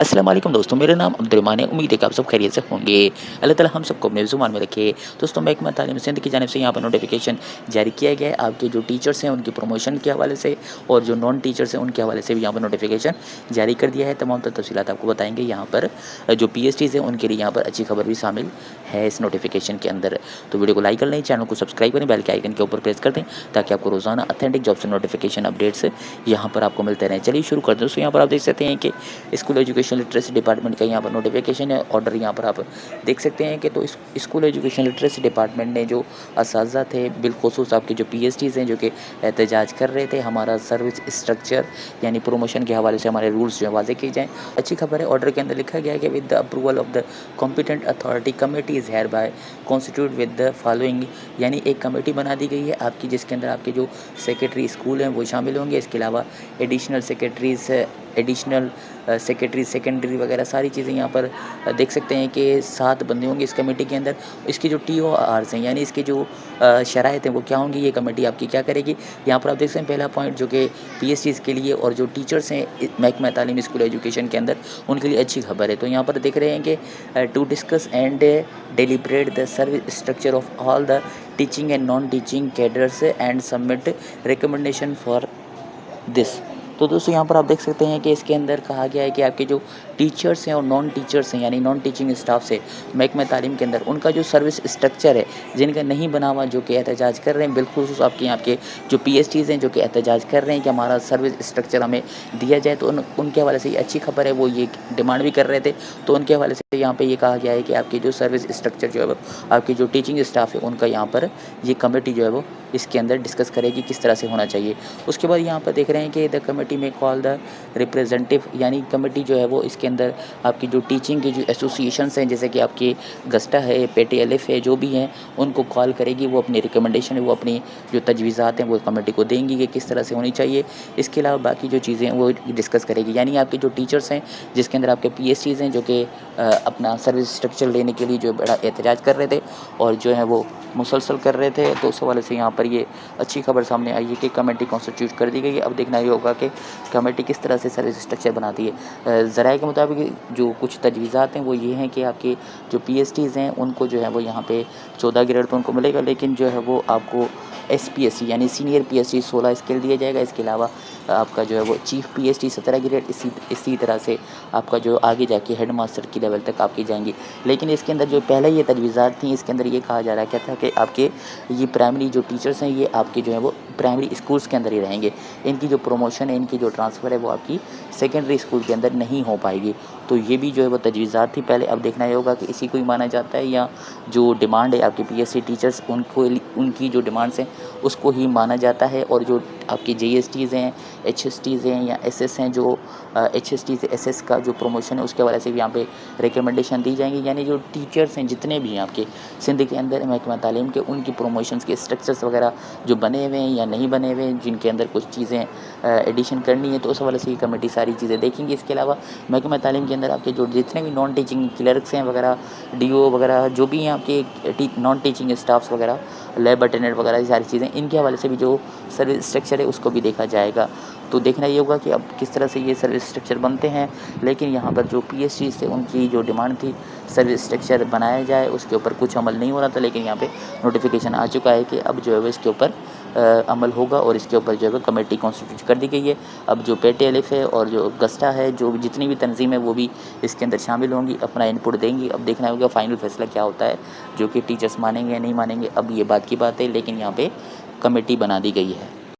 अस्सलाम वालेकुम दोस्तों, मेरा नाम अब्दुर्रहमान है। उम्मीद है कि आप सब खैरियत से होंगे। अल्लाह ताला हम सबको अपने ज़ुबान में रखे। दोस्तों, महकमा तालीम सिंध की जानिब से यहाँ पर नोटिफिकेशन जारी किया गया है। आपके जो टीचर्स हैं उनकी प्रमोशन के हवाले से और जो नॉन टीचर्स हैं उनके हवाले से भी यहाँ पर नोटिफिकेशन जारी कर दिया है। तमाम तर तफसीलात आपको बताएंगे। यहाँ पर जो PhDs हैं उनके लिए यहाँ पर अच्छी खबर भी शामिल है इस नोटिफिकेशन के अंदर। तो वीडियो को लाइक कर लें, चैनल को सब्सक्राइब करें, बेल के आइकन के ऊपर प्रेस कर दें ताकि आपको रोज़ाना अथेंटिक जॉब से नोटिफिकेशन अपडेट्स यहाँ पर आपको मिलते रहें। चलिए शुरू करते हैं। दोस्तों, यहाँ पर आप देख सकते हैं कि स्कूल एजुकेशन लिटरेसी डिपार्टमेंट का यहाँ पर नोटिफिकेशन है, ऑर्डर यहाँ पर आप देख सकते हैं कि तो स्कूल एजुकेशन लिटरेसी डिपार्टमेंट ने जो असातिज़ा थे, बिलखुसूस आपके जो PhDs हैं जो कि एहतजाज कर रहे थे हमारा सर्विस स्ट्रक्चर यानी प्रमोशन के हवाले से हमारे रूल्स जो है वाज़े किए जाएँ। अच्छी खबर है, ऑर्डर के अंदर लिखा गया है कि with the approval of the competent authority committee is hereby constitute with the following, यानी एक कमेटी बना दी गई है आपकी जिसके अंदर आपके जो सेक्रेटरी स्कूल हैं वो शामिल होंगे। इसके अलावा एडिशनल सेक्रेटरी सेकेंडरी वगैरह सारी चीज़ें यहाँ पर देख सकते हैं कि 7 बंदे होंगे इस कमेटी के अंदर। इसकी जो TORs हैं यानी इसकी जो शराइत हैं वो क्या होंगी, ये कमेटी आपकी क्या करेगी। यहाँ पर आप देख सकते हैं पहला पॉइंट जो कि PhDs के लिए और जो टीचर्स हैं महकमा तालीम स्कूल एजुकेशन के अंदर उनके लिए अच्छी खबर है। तो यहाँ पर देख रहे हैं कि to discuss and deliberate the service structure of all the teaching and non teaching cadres and submit recommendation for this. तो दोस्तों, यहाँ पर आप देख सकते हैं कि इसके अंदर कहा गया है कि आपके जो टीचर्स हैं और नॉन टीचर्स हैं यानी नॉन टीचिंग स्टाफ से महकमा तालीम के अंदर उनका जो सर्विस स्ट्रक्चर है जिनका नहीं बना हुआ, जो कि एहतजाज कर रहे हैं, बिलखुसूस आपके जो PhDs हैं जो कि एहतजाज कर रहे हैं कि हमारा सर्विस स्ट्रक्चर हमें दिया जाए। तो उनके हवाले से ये अच्छी खबर है, वो ये डिमांड भी कर रहे थे। तो उनके हवाले से यहाँ पर ये कहा गया है कि आपके जो सर्विस स्ट्रक्चर जो है वो आपकी जो टीचिंग स्टाफ है उनका यहाँ पर ये कमेटी जो है वो इसके अंदर डिस्कस करेगी किस तरह से होना चाहिए। उसके बाद यहाँ पर देख रहे हैं कि द कमेटी में कॉल द रिप्रेजेंटेटिव, यानी कमेटी जो है वो इसके अंदर आपकी जो टीचिंग की जो एसोसिएशंस हैं जैसे कि आपकी गस्टा है, PTLF है, जो भी हैं उनको कॉल करेगी। वो अपनी रिकमेंडेशन है, वो अपनी जो तजवीज़ात हैं वो कमेटी को देंगी कि किस तरह से होनी चाहिए। इसके अलावा बाकी जो चीज़ें हैं वो डिस्कस करेगी। यानी आपके जो टीचर्स हैं जिसके अंदर आपके PhDs हैं जो कि अपना सर्विस स्ट्रक्चर लेने के लिए जो बड़ा एहतजाज कर रहे थे और जो है वो मुसलसल कर रहे थे, तो उस हवाले से यहाँ पर ये अच्छी खबर सामने आई है कि कमेटी कॉन्स्टिट्यूट कर दी गई है। अब देखना ये होगा कि कमेटी किस तरह से सर्विस स्ट्रक्चर बनाती है। ज़राए के मुताबिक जो कुछ तजवीज़ात हैं वो ये हैं कि आपके जो PhDs हैं उनको जो है वो यहाँ पे 14 ग्रेड तो उनको मिलेगा, लेकिन जो है वो आपको SPSC यानी सीनियर PhD 16 स्केल दिया जाएगा। इसके अलावा आपका जो है वो चीफ PhD 17 ग्रेड, इसी तरह से आपका जो आगे जाके हेड मास्टर की लेवल तक आपकी जाएंगी। लेकिन इसके अंदर जो पहले ये तजवीज़ात थी इसके अंदर ये कहा जा रहा है क्या था कि आपके ये प्राइमरी जो टीचर्स हैं ये आपके जो है वो प्राइमरी स्कूल्स के अंदर ही रहेंगे। इनकी जो प्रमोशन है, इनकी जो ट्रांसफ़र है वो आपकी सेकेंडरी स्कूल के अंदर नहीं हो पाएगी। तो ये भी जो है वो तजवीज़ात थी पहले। अब देखना ये होगा कि इसी को ही माना जाता है या जो डिमांड है आपके PhD टीचर्स उनकी जो डिमांड्स हैं उसको ही माना जाता है। और जो आपके JSTs हैं, HSTs हैं या SS हैं, जो HST से SS का जो प्रमोशन है उसके हवाले से भी यहाँ पे रिकमेंडेशन दी जाएंगी। यानी जो टीचर्स हैं जितने भी हैं आपके सिंध के अंदर महकमा तालीम के, उनकी प्रमोशंस के स्ट्रक्चर्स वगैरह जो बने हुए हैं या नहीं बने हुए हैं, जिनके अंदर कुछ चीज़ें एडिशन करनी है, तो उस हवाले से ये कमेटी सारी चीज़ें देखेंगी। इसके अलावा महकमा तालीम के अंदर आपके जो जितने भी नॉन टीचिंग क्लर्क्स हैं वगैरह, DO वगैरह जो भी हैं आपके नॉन टीचिंग स्टाफ्स वगैरह, लैब अटेंडेंट वगैरह, ये सारी चीज़ें इनके हवाले से भी जो सर्विस स्ट्रक्चर है उसको भी देखा जाएगा। तो देखना ये होगा कि अब किस तरह से ये सर्विस स्ट्रक्चर बनते हैं। लेकिन यहाँ पर जो PhD से उनकी जो डिमांड थी सर्विस स्ट्रक्चर बनाया जाए, उसके ऊपर कुछ अमल नहीं हो रहा था। लेकिन यहाँ पे नोटिफिकेशन आ चुका है कि अब जो है वो इसके ऊपर अमल होगा और इसके ऊपर जो है वो कमेटी कॉन्स्टिट्यूट कर दी गई है। अब जो PTLF है और जो गस्टा है, जो जितनी भी तंजीम है वो भी इसके अंदर शामिल होंगी, अपना इनपुट देंगी। अब देखना होगा फाइनल फैसला क्या होता है, जो कि टीचर्स मानेंगे या नहीं मानेंगे, अब ये बात की बात है। लेकिन यहाँ पे कमेटी बना दी गई है।